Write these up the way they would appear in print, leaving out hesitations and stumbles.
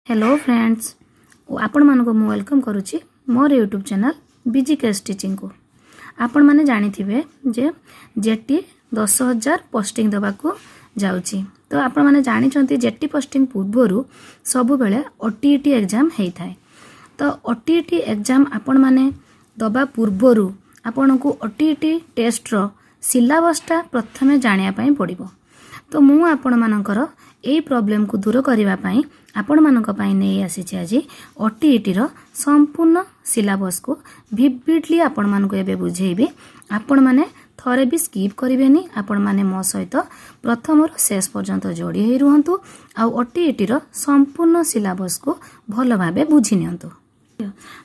Hello friends आपण मानको welcome करुच्ची मोर YouTube channel बीजीकेएस teaching को। आपण माने जानी थिबे जे जेटी 10,000 पोस्टिंग दबा को जाउची। तो आपण माने जानी चंती जेटी पोस्टिंग पूर्वरु सब बेले ओटीईटी एग्जाम हेई थाए। तो ओटीईटी एग्जाम आपण माने दबा पूर्वरु आपण को ओटीईटी टेस्ट रो सिलेबसटा प्रथमे जानिया पई पड़िबो। तो मु आपण मानकर एई प्रॉब्लम को दूर करिवा पई आपण मानक पई नै आसीछि आज ओटीईटी रो संपूर्ण सिलेबस को विविडली आपण मानको एबे बुझेइबे। आपण माने थरे भी स्किप करिवेनी। आपण माने मो सहित प्रथम रो शेष पर्यंत जोड़ी होई रहंतु आ ओटीईटी रो संपूर्ण सिलेबस को भलो भाबे बुझि नियंतु।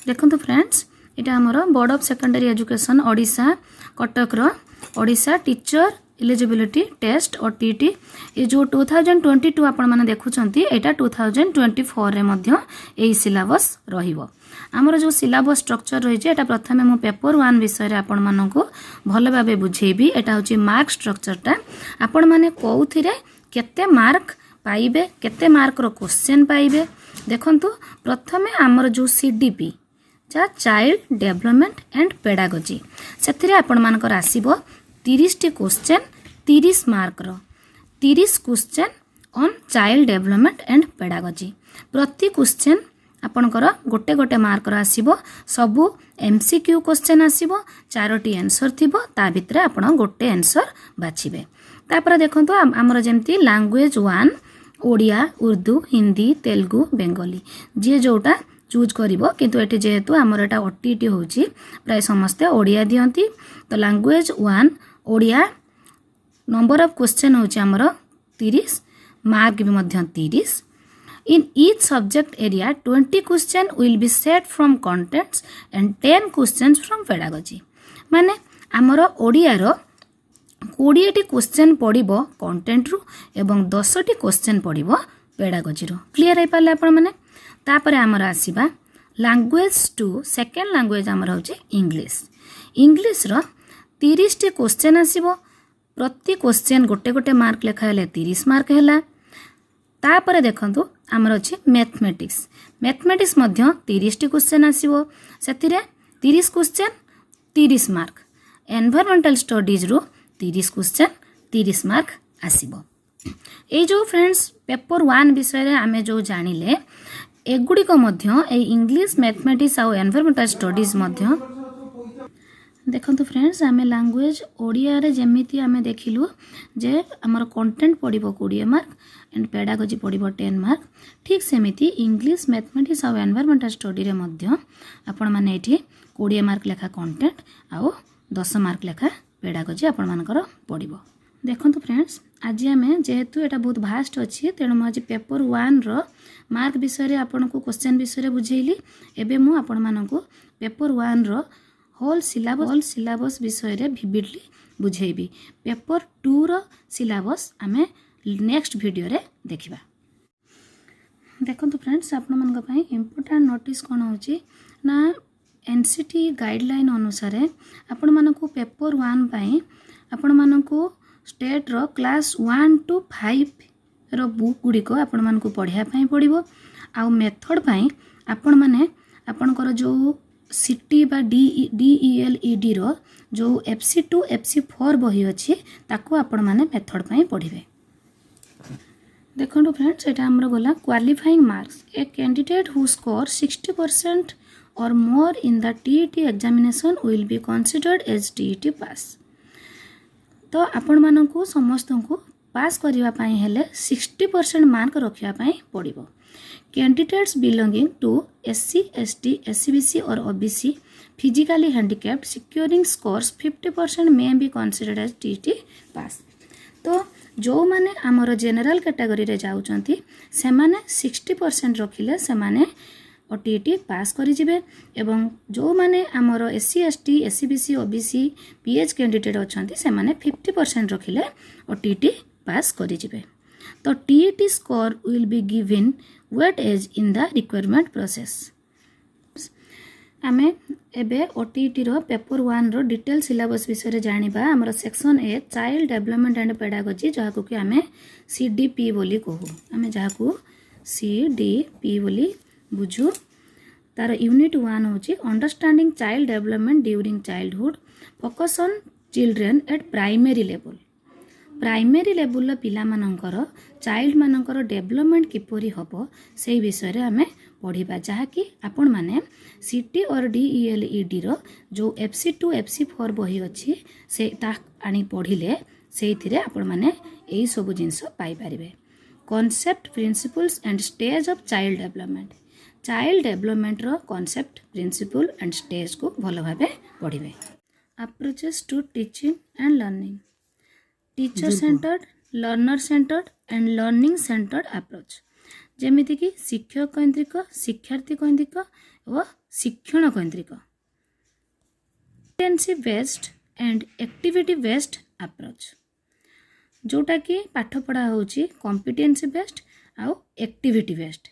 देखंतु फ्रेंड्स, एटा हमर board of secondary education Odisha Cuttack रो Odisha teacher eligibility test OTET ये जो 2022 आपण माने देखुचंती एटा 2024 रे मध्य एई सिलेबस रहिबो। हमर जो सिलेबस स्ट्रक्चर रही जे एटा प्रथमे मु पेपर 1 विषय रे आपण माननको भलो भाबे बुझेबी। एटा होची मार्क स्ट्रक्चरटा। आपण माने कोउथिरे केते मार्क पाइबे, केते मार्क रो क्वेश्चन पाइबे। देखंतु प्रथमे हमर जो सीडीपी जा चाइल्ड डेवलपमेंट एंड पेडागोजी सेथिरे आपण मानकर आसीबो 30 टी क्वेश्चन 30 मार्क रो 30 question on child development and pedagogy. प्रति क्वेश्चन आपणकर गोटे गोटे मार्क रो आसीबो। सबु एमसीक्यू क्वेश्चन आसीबो। 4टी आंसर थिबो, ता भितरे आपण गोटे आंसर बाछिबे। तापर देखंतु हमर जेमती लैंग्वेज 1 ओडिया, उर्दू, हिंदी, तेलुगु, बेंगली जे जोटा चूज करिवो। किंतु एठी जेहेतु हमर एटा ओटीईटी होउची प्राय समस्ते ओडिया दियंती। तो language 1 Odia number of question होची हमर 30, मार्क भी मध्य 30। In each subject area 20 question will be set from contents and 10 questions from pedagogy. माने हमर ओडिया रो 20 टी क्वेश्चन पड़िबो कंटेंट रु एवं 10 टी क्वेश्चन पड़िबो पेडागोजी रो। क्लियर है पाले आपण माने। तापरे हमर आसीबा लैंग्वेज 2 सेकंड लैंग्वेज हमर होची इंग्लिश। इंग्लिश रो 30 टी क्वेश्चन आसीबो। प्रति क्वेश्चन गोटे गोटे मार्क लेखा हेले 30 मार्क हैला। तापरे देखंतु हमर अछि मैथमेटिक्स। मैथमेटिक्स मध्य 30 टी क्वेश्चन आसीबो। सेतिरे 30 क्वेश्चन 30 मार्क। एनवायरमेंटल स्टडीज रो 30 क्वेश्चन 30 मार्क आसीबो। ए जो फ्रेंड्स पेपर 1 विषय रे आमे जो जानिले एगुडी को मध्य ए इंग्लिश मैथमेटिक्स आ एनवायरमेंटल स्टडीज मध्य देखंतु फ्रेंड्स आमे लैंग्वेज ओडिया रे जेमिति आमे देखिलु जे हमर कंटेंट पड़िबो 20 मार्क एंड पेडागोजी पड़िबो 10 मार्क। ठीक सेमिति इंग्लिश मैथमेटिक्स आ एनवायरमेंटल स्टडी रे मध्य आपण माने एठी 20 मार्क लेखा कंटेंट आ 10 मार्क लेखा पेडागोजी आपण मानकर पड़िबो। देखंतु फ्रेंड्स आज आमे जेहेतु एटा बहुत भास्ट अछि तेणु आज पेपर 1 रो मार्क विषय रे आपण को क्वेश्चन विषय रे बुझेइली। एबे मु आपण माननको पेपर 1 रो होल सिलेबस विषय रे विविडली बुझेइबी। पेपर 2 रो सिलेबस आमे नेक्स्ट वीडियो रे देखिबा। देखंतु फ्रेंड्स आपण मानक पई इंपोर्टेंट नोटिस कोन होची ना एनसीटी गाइडलाइन अनुसार आपण मानको पेपर 1 पई आपण मानको स्टेट रो क्लास 1 to 5 रो बुक गुडी को आपण मानको पढिया पई पड़िबो। आ मेथड पई आपण माने आपणकर जो सीटी बा डीईएलईडी रो जो FC2 FC4 बही अछि ताको आपण माने मेथड पई पढिबे। देखंतु फ्रेंड्स एटा हमर गोला qualifying marks a candidate who score 60% or more in the TET examination will be considered as TET pass। तो आपण मानकु समस्त को पास करिवा पई हेले 60% मार्क रखिया पई पड़िबो। Candidates belonging to SC ST SCBC और OBC physically handicapped securing scores 50% may be considered as TET pass। तो जो माने हमर जनरल कैटेगरी रे जाउचंती से माने 60% रखिले से माने ओटीईटी पास करि जिवे एवं जो माने हमर SC ST SCBC OBC PH candidate अछंती से माने 50% रखिले ओटीईटी पास करि जिवे। तो TET score will be given weight as in the requirement process। आमे एबे ओटीईटी रो पेपर 1 रो डिटेल सिलेबस विषय रे जानिबा। हमर section A child development and pedagogy जाहाकु कि आमे CDP बोली कहू। आमे जाहाकु सी डी पी बोली बुझु। तार यूनिट 1 होची understanding child development during childhood, focus on children eight primary level. Primary level पिला मानकर चाइल्ड मानकर डेवलपमेंट किपरि हबो से विषय रे आमे पढ़िबा, जहाँकि आपण माने सीटी और डीईएलईडी रो जो FC2 FC4 बही अच्छी से ता आनी पढ़िले से आपण माने एई सब जिंस पाई परिबे। Concept principles and stage of child development रो कॉन्सेप्ट प्रिंसिपल एंड स्टेज को भल भाबे पढ़िबे। Approaches to teaching and learning, teacher centred, learner centred and learning centred approach, जेमिति कि शिक्षक केन्द्रिक, शिक्षार्थी केन्द्रिक और शिक्षण केन्द्रिक। Competency based and activity based approach, जोटा कि पाठ पढ़ा होची कॉम्पिटेंसी बेस्ड आउ activity based.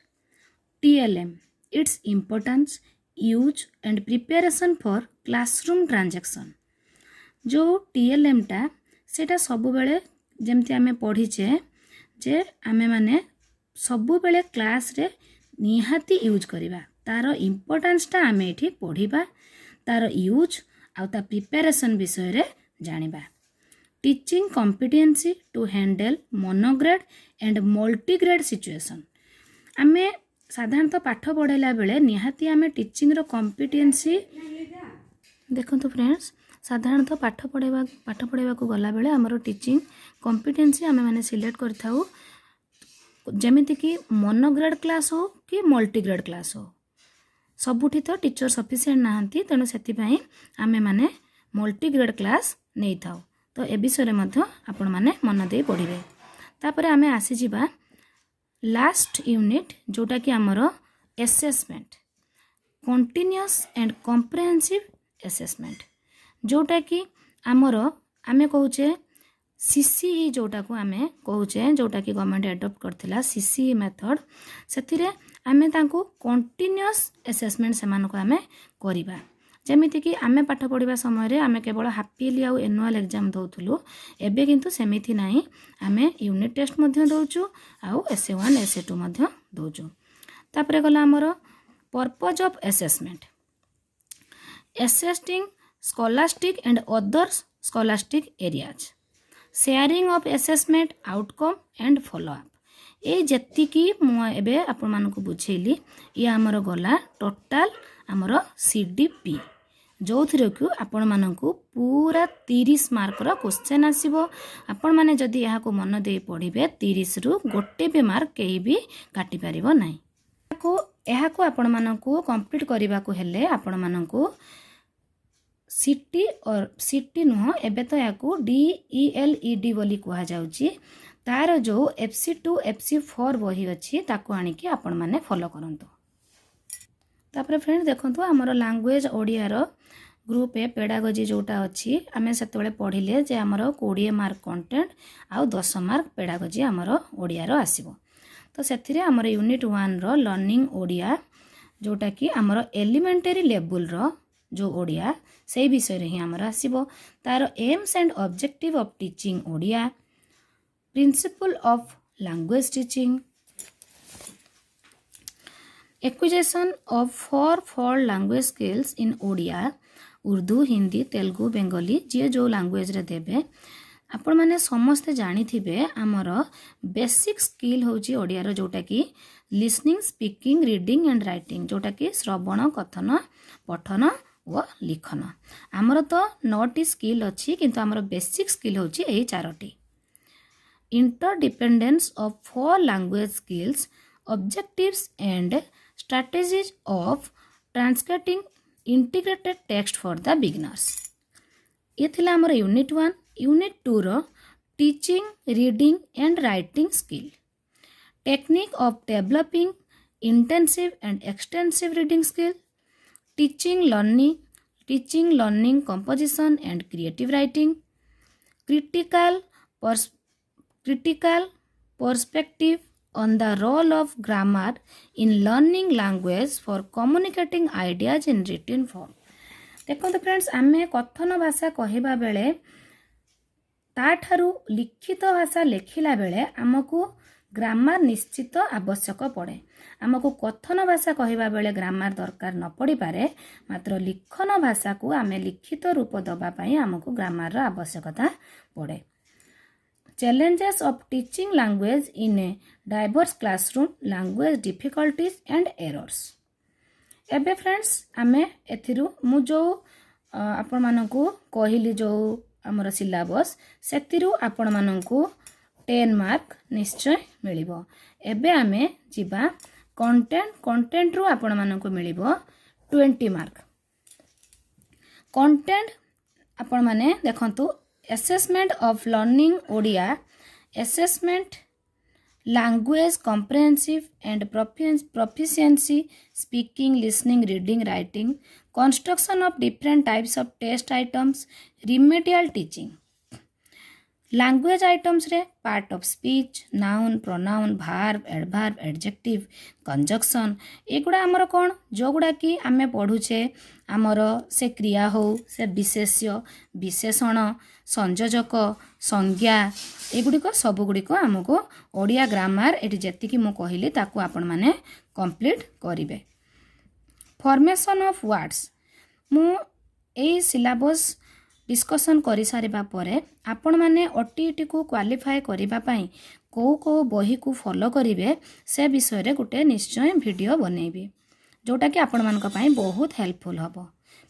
TLM, its importance, use and preparation for classroom transaction. जो TLM टा सेटा सबु बेले जेमति आमे पढ़ीचे जे आमे माने सबु बेले क्लास रे निहाती यूज करिबा, तार इम्पोर्टेंस टा आमे एठी पढ़िबा, तार यूज आउ ता प्रिपेरेशन विषय रे जानिबा। Teaching competency to handle monograde and multigrade situation, आमे साधारणतः पाठ पढ़ाइला बेले निहाती आमे टीचिंग रो कॉम्पिटेंसी देखंतु फ्रेंड्स, साधारणतः पाठ पढ़ाइबा को गला बेले हमरो टीचिंग कॉम्पिटेंसी आमे माने सिलेक्ट करथाउ, जेमिति कि मोनोग्रेड क्लास हो कि मल्टीग्रेड क्लास हो। सबुठी तो टीचर सफिशिएंट नाहंती, तेणु सेति पई आमे माने मल्टीग्रेड क्लास नै थाउ। तो ए विषय मध्य आपण माने मन दे पढ़िबे। तापरे आमे आसी जिबा लास्ट यूनिट, जोटा कि हमरो assessment, continuous and comprehensive assessment, जोटा कि हमरो आमे कहूचे CCE, जोटा को आमे कहूचे जोटा कि गवर्नमेंट एडॉप्ट करथिला CCE मेथड, सेथिरे आमे तांको कंटीन्यूअस असेसमेंट समान को आमे करिबा। जेमिति कि आमे पाठ पढ़िबा समय रे आमे केवल हाफ ईयरली आउ एनुअल एग्जाम दउथुलु, एबे किंतु सेमिथि नाही, आमे यूनिट टेस्ट मध्य दउचु आउ SA1 SA2 मध्य दउचु। तापरे गला हमरो purpose of assessment, assessing scholastic and other scholastic areas, sharing of assessment outcome and follow up. ए जेति कि मु एबे आपण मानको बुझेली, ये हमरो गला टोटल हमरो CDP, जो थी आपण मानकु पूरा 30 मार्क रो क्वेश्चन आसीबो। आपण माने जदि यहाँ को मन दे पढ़िबे 30 रु गोटे भी मार्क केही भी काटी परिबो नाही। यहाँ को आपण मानकु कंप्लीट करबा को हेले आपण मानकु सिटी नुह, एबे तो याकू DELED बोली कहा जाउची, तार जो FC2 FC4 बही अच्छी ताको आनिकी आपण माने फॉलो करंतु। तापरे फ्रेंड्स देखंतु हमरो लैंग्वेज ओडिया रो ग्रुप ए पेडागोजी जोटा अच्छी, आमे सेतबेले पढ़िले जे हमरो 20 मार्क कंटेंट आउ 10 मार्क पेडागोजी हमरो ओडिया रो आसीबो। तो सेथिरे हमरो यूनिट 1 रो लर्निंग ओडिया, जोटा कि हमरो एलिमेंटरी लेवल रो जो ओडिया से विषय रे ही हमरो आसीबो। तार aims and objective of teaching Odia, principle of language teaching, acquisition of four language skills in Odia, Urdu, Hindi, Telugu, Bengali, जी जो लैंग्वेज रे देबे। आपण माने समस्ते जानी थिबे हमर बेसिक स्किल होची ओडिया रो, जोटा कि listening, speaking, reading and writing, जोटा कि श्रवण, कथन, पठन और लिखन। हमर तो 9टी स्किल अच्छी, किंतु हमर बेसिक स्किल होची एही 4टी। Interdependence of 4 language skills, objectives and strategies of transcribing integrated text for the beginners। ये थिला हमर यूनिट 1। यूनिट 2 रो teaching, reading and writing skill, technique of developing intensive and extensive reading skill, teaching learning composition and creative writing, critical perspective on the role of grammar in learning language for communicating ideas in written form। देखो तो friends, आमे कथन भाषा कहवा बेले ताठारु लिखित भाषा लेखिला बेले आमको ग्रामर निश्चित आवश्यक पड़े। आमको कथन भाषा कहवा बेले ग्रामर दरकार न पड़ी पारे, मात्र लिखन भाषा को आमे लिखित रूप दबा पाई आमको ग्रामर आवश्यकता पड़े। Challenges of teaching language in a diverse classroom, language difficulties and errors। एबे फ्रेंड्स आमे एथिरु मु जो आपण मानकु कहिली जो हमर सिलेबस सेतिरु आपण मानकु 10 मार्क निश्चय मिलिबो। एबे आमे जिबा कंटेंट रु आपण मानकु मिलिबो 20 मार्क। कंटेंट आपण माने देखंतु assessment of learning Odia, assessment language comprehensive and proficiency speaking, listening, reading, writing, construction of different types of test items, remedial teaching। language items रे part of speech, noun, pronoun, verb, adverb, adjective, conjunction एगुड़ा आमर कौन जो गुड़ा कि आमे पढ़ुचे आमर से क्रिया हो से विशेष्य विशेषण संयोजक संज्ञा एगुड़िक सबुगुड़िक आमको ओडिया ग्रामर एटी जेतिकी मु कहली ताकू आपण माने कंप्लीट करिवे। फॉर्मेशन ऑफ वर्ड्स मु एई सिलेबस डिस्कशन करि सारिबा परे आपण माने ओटीटी को क्वालिफाई करिबा पई को बही को फॉलो करिवे से विषय रे गुटे निश्चय वीडियो बनेबी जोटा कि आपण मानक पई बहुत हेल्पफुल हबो।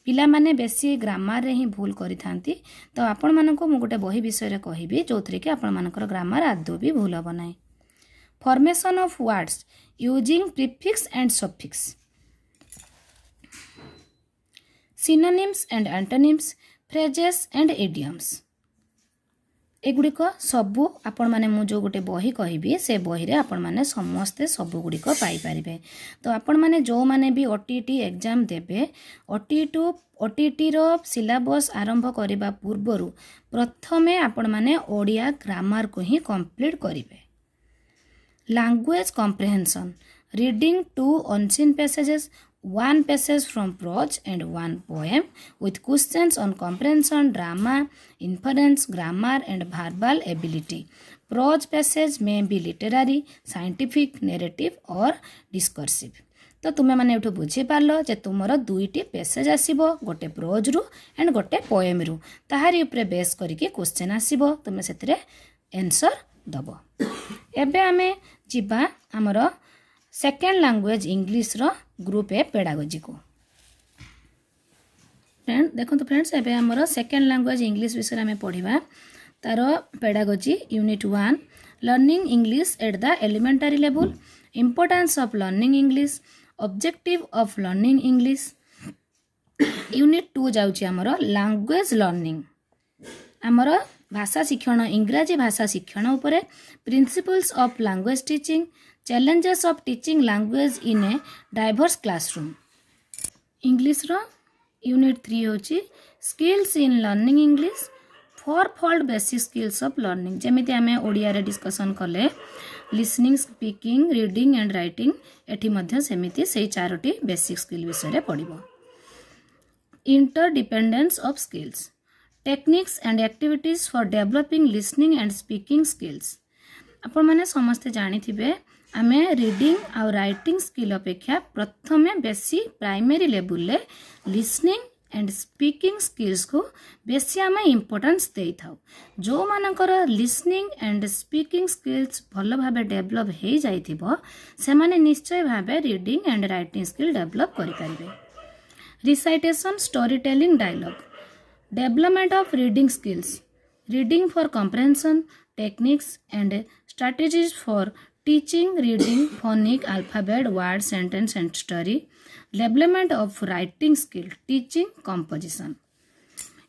पिला माने बेसी ग्रामर रे ही भूल करि थांती तो आपण मानक मु गुटे बही विषय रे कहिबी जोथरे कि आपण मानकर ग्रामर आदौ भी भूल हबो नै। Formation of words using prefix and suffix, synonyms and antonyms, phrases and idioms एगुड़िक सबू आपण माने मु जो गोटे बही कहबी से बही रे आपण माने समस्ते सबू गुड़िक पाई परिबे। तो आपण माने जो माने भी ओटीटी एग्जाम देबे ओटीटी रो सिलेबस आरंभ करिबा पूर्वरु प्रथमे आपण माने ओडिया ग्रामर को ही कंप्लीट करिवे। Language comprehension reading 2 unseen passages, 1 passage from prose and 1 poem with questions on comprehension, drama, inference, grammar and verbal ability. Prose passage may be literary, scientific, narrative or discursive। तो तुम्हें माने एठो बुझी पारलो जे तुमरो दुईटी passage आसीबो गोटे pros रु and गोटे poem रु ताहारी ऊपर base करिके क्वेश्चन आसीबो तुमे सेतिरे आंसर दबो। एबे आमे जिबा हमरो सेकेंड लैंग्वेज इंग्लिश रो ग्रुप ए पेडागोजी को। फ्रेंड देखो तो फ्रेंड्स एबे हमरो सेकेंड लैंग्वेज इंग्लिश विषय आमे पढिबा तारो pedagogy unit 1 learning English at the elementary level, importance of learning English, objective of learning English. Unit 2 जाउची हमरो लैंग्वेज लर्निंग हमरो भाषा शिक्षण इंग्राजी भाषा शिक्षण उपरे, principles of language teaching, challenges of teaching language in a diverse classroom। English रो unit 3 होची skills in learning English, 4-fold basic skills of learning जेमिति आमे ओडिया रे डिस्कशन कले listening, speaking, reading and writing एठी मध्ये सेमिति सेई चारोटी बेसिक स्किल विषय रे पढिबो। Interdependence of skills, techniques and activities for developing listening and speaking skills. आपण माने समस्ते जानि थिबे आमे रीडिंग और राइटिंग स्किल अपेक्षा प्रथमे बेसी प्राइमरी लेवल ले लिसनिंग एंड स्पीकिंग स्किल्स को बेसी आमे इंपोर्टेंस देई थाउ। जो मानकर लिसनिंग एंड स्पीकिंग स्किल्स भल भाबे डेवलप हे जाइथिबो से माने निश्चय भाबे reading and writing skill develop करि परिबे। Recitation, story telling, dialogue, development of reading skills, reading for comprehension, techniques and strategies for teaching reading, phonic, alphabet, word, sentence and story, development of writing skill, teaching composition।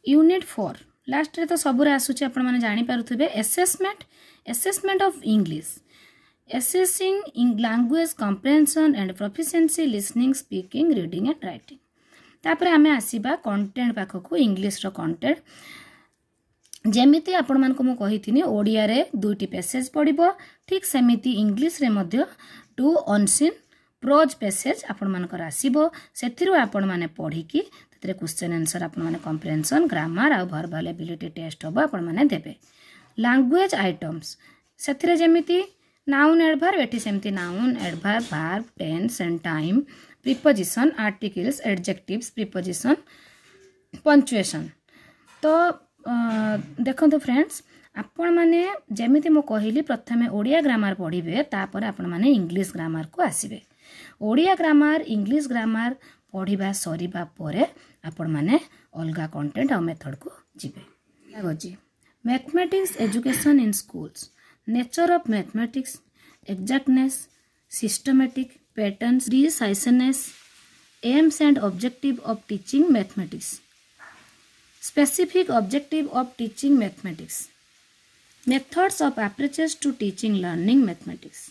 Unit 4 last रे तो सबुरे आसुची आपण माने जानि पारुथिबे assessment of English, assessing language comprehension and proficiency, listening, speaking, reading and writing। तापरे आमे आसीबा content पाखकु English रो content जेमिति आपण मानको मु कहिथिनी ओडिया रे दुईटी पैसेज पडिबो ठीक सेमिति इंग्लिश रे मध्य 2 unseen प्रोज पैसेज आपण मानकर आसीबो सेथिरु आपण माने पढी की ततरे क्वेश्चन आंसर आपण माने कॉम्प्रिहेंशन, ग्रामर आ वर्बल एबिलिटी टेस्ट होबो आपण माने देबे। लैंग्वेज आइटम्स सेथिरे जेमिति नाउन एडभार्ब एठी सेमती noun adverb verb tense and time preposition articles adjectives preposition punctuation. तो देखो फ्रेंड्स आपण मैंने जमीती मु कहली प्रथमे ओडिया ग्रामर पढ़िबे तापर आपण मैंने इंग्लिश ग्रामर को आसीबे। ओडिया ग्रामर इंग्लिश ग्रामर पढ़िबा सरीबा परे आपण मैंने अलगा कंटेंट और मेथड को जिबे। Mathematics education in schools nature of mathematics exactness systematic patterns preciseness aims and objective of teaching mathematics specific objective of teaching mathematics methods of approaches to teaching learning mathematics।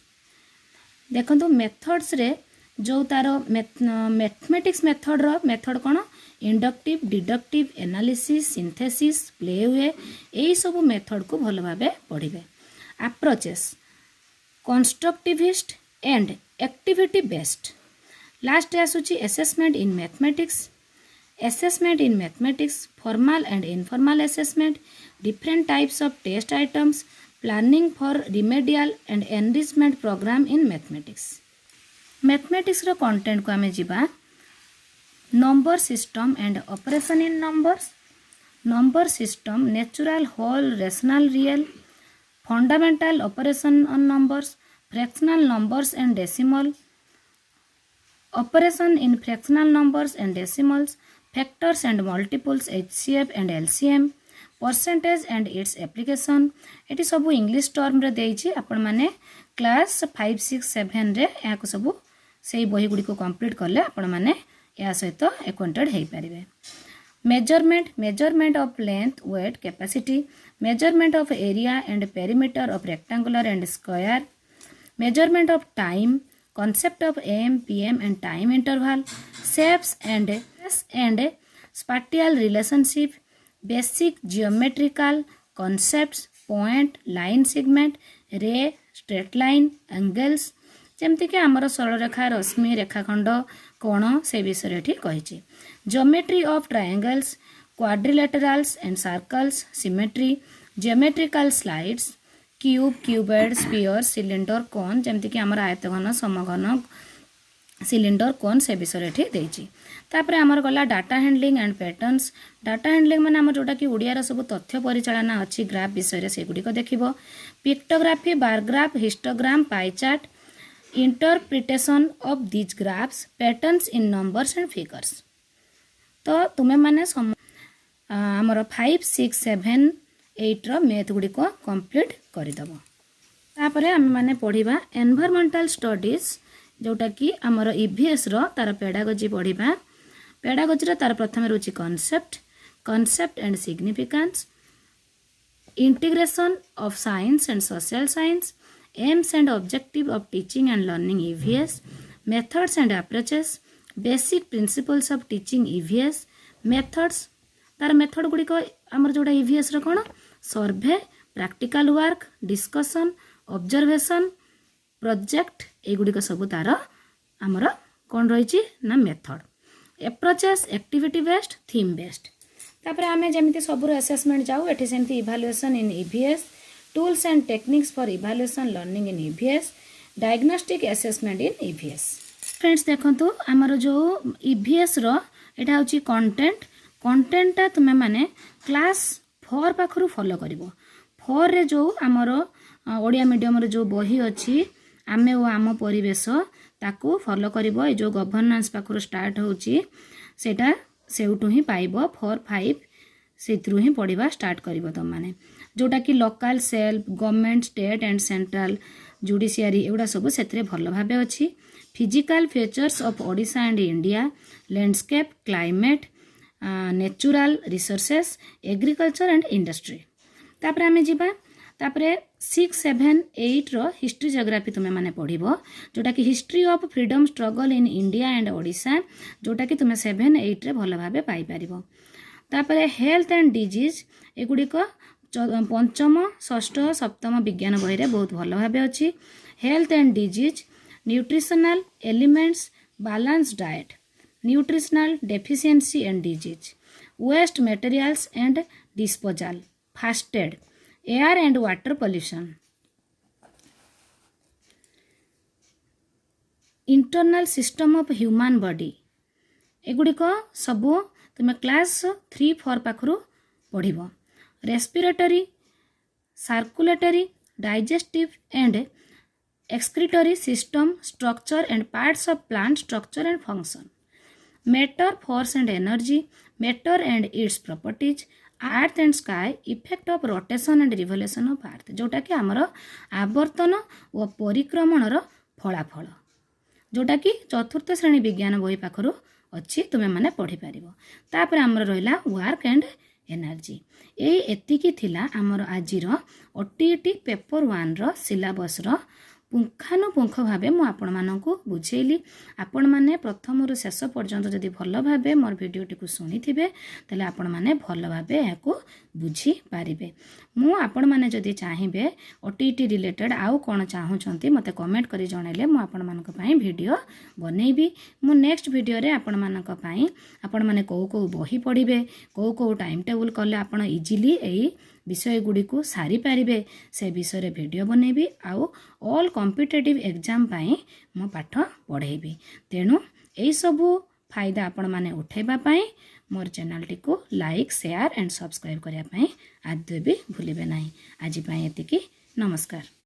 देखो methods रे जो तार mathematics method रो method कौन inductive deductive analysis synthesis प्ले हुए यही सब मेथड को भल भाव पढ़े। Approaches constructivist and activity based. Last आसूची assessment in mathematics formal and informal assessment different types of test items planning for remedial and enrichment programme in mathematics रो कंटेंट को आमे जिबा number system and operation in number system natural whole rational real fundamental operation on numbers fractional numbers and decimal operation in fractional numbers and decimals factors and multiples HCF and LCM percentage and it's application. ये सब English term रे देइछि आपण माने class 5 6 7 रे या को सब सेही बही गुडी को कंप्लीट करले आपण माने या सहित एक्वांटेड हे परिबे। measurement of length weight capacity measurement of area and perimeter of rectangular and square measurement of time concept of am pm and time interval shapes and spatial relationship basic geometrical concepts point line segment ray straight line angles जमती कि आमर सरल रेखा रश्मि रेखाखंड कोण से विषय कही। Geometry of triangles quadrilaterals and circles symmetry geometrical slides cube cuboid sphere cylinder cone जमती कि आमर आयतघन समघन सिलिंडर कोन से विषय देइछि। तापर आमर गला data handling and patterns data handling माने आमर जोटा कि ओडिया सब तथ्य परिचालना अच्छी ग्राफ विषय से गुडिक देखिबो। Pictography bar graph histogram pie chart interpretation of these graphs patterns in numbers and figures. तो तुम्हें माने आमर 5 6 7 8 रो मैथ गुडिक कंप्लीट करदेव। तापर आम मैंने पढ़ा एनवायरमेंटल स्टडीज जोटा कि आमर ईवीएस रो तार पेडागोजी पढ़ा। पेडागोजी रो तार प्रथम रोची concept and significance integration of science and social science aims and objective of teaching and learning EVS methods and approaches basic principles of teaching EVS methods तार मेथड गुडी को आमर जोड़ा EVS रो कोन survey practical work discussion observation project ए गुडी को सब तार आमर कोन रहिछि ना method approaches activity based theme based. तापर आमे जेमिति सब रो असेसमेंट जाऊ एठी सेमति evaluation in EVS tools and techniques for evaluation learning in EVS diagnostic assessment in EVS। Friends देखंतु आमर जो EVS रो एटा होची कंटेंट ता तुमे माने क्लास 4 पाखरु फॉलो करिवो। 4 रे जो आमर ओडिया मीडियम रे जो बही अछि आमे ओ आम परिवेश ताकू फॉलो करिवो। ए जो गवर्नेंस पाखरु स्टार्ट होची सेटा सेउटु ही पाइबो 4 5 सेथरु ही पढिबा स्टार्ट करिवो त माने जोटा कि local self government state and central judiciary एगुड़ा सब से भल भाव अच्छी। Physical features of Odisha and India landscape climate natural resources agriculture and industry. तापर आमे जिबा तापर 6 7 8 रो हिस्ट्री जियोग्राफी तुमे माने पढ़िबो जोटा कि history of freedom struggle in India and Odisha जोटा कि तुमे 7 8 रे भल भाव पाई परिबो। तापर हेल्थ एंड डिजीज एगुडी को पंचम षष्ठ सप्तम विज्ञान बही रे बहुत भल भाव अच्छी। Health and disease nutritional elements balance diet nutritional deficiency and disease waste materials and disposal first aid air and water pollution. Internal system of human body एगुड़िक सबू तुम क्लास 3-4 पाखु पढ़ respiratory circulatory digestive and excretory system structure and parts of plant structure and function matter force and energy matter and its properties earth and sky effect of rotation and revolution of earth जोटा कि आमर आवर्तन और परिक्रमणर फलाफल जोटा कि चतुर्थ श्रेणी विज्ञान बही पाखु अच्छी तुम्हें मैंने पढ़ी पार तापर आमर रहा वर्क एंड एनर्जी यही एतिकी थिला आमर आजिर ओटीईटी पेपर 1 रो सिलेबस रो पुंखानुपुंख भावे मु आपण मानकु बुझेली आपण माने प्रथम रु शेष पर्यंत जदि भल भावे मोर भिडियोटी को शुणी थिबे तले आपण माने भल भावे याको बुझी पारिबे मु आपण माने जदि चाहिबे ओटीईटी रिलेटेड आउ कोन चाहुचंती मते कमेंट करी जणैले मु आपण मानक पई भिडियो बनेइबी मु नेक्स्ट भिडियो रे आपण मानक पई आपण माने को बही पढिबे को टाइम टेबल कले आपण इजीली एई विषय गुड़ी को सारी पारिबे से विषय भिडियो बनैबी आउ ऑल कॉम्पिटिटिव एग्जाम पाई मो पाठ पढ़ेबी तेणु यही सबू फायदा आपण माने उठेबा पाई मोर चैनल टी को लाइक शेयर एंड सब्सक्राइब करिया पाई आदि भी भूलिबे नाही आज पाई एतिकी नमस्कार।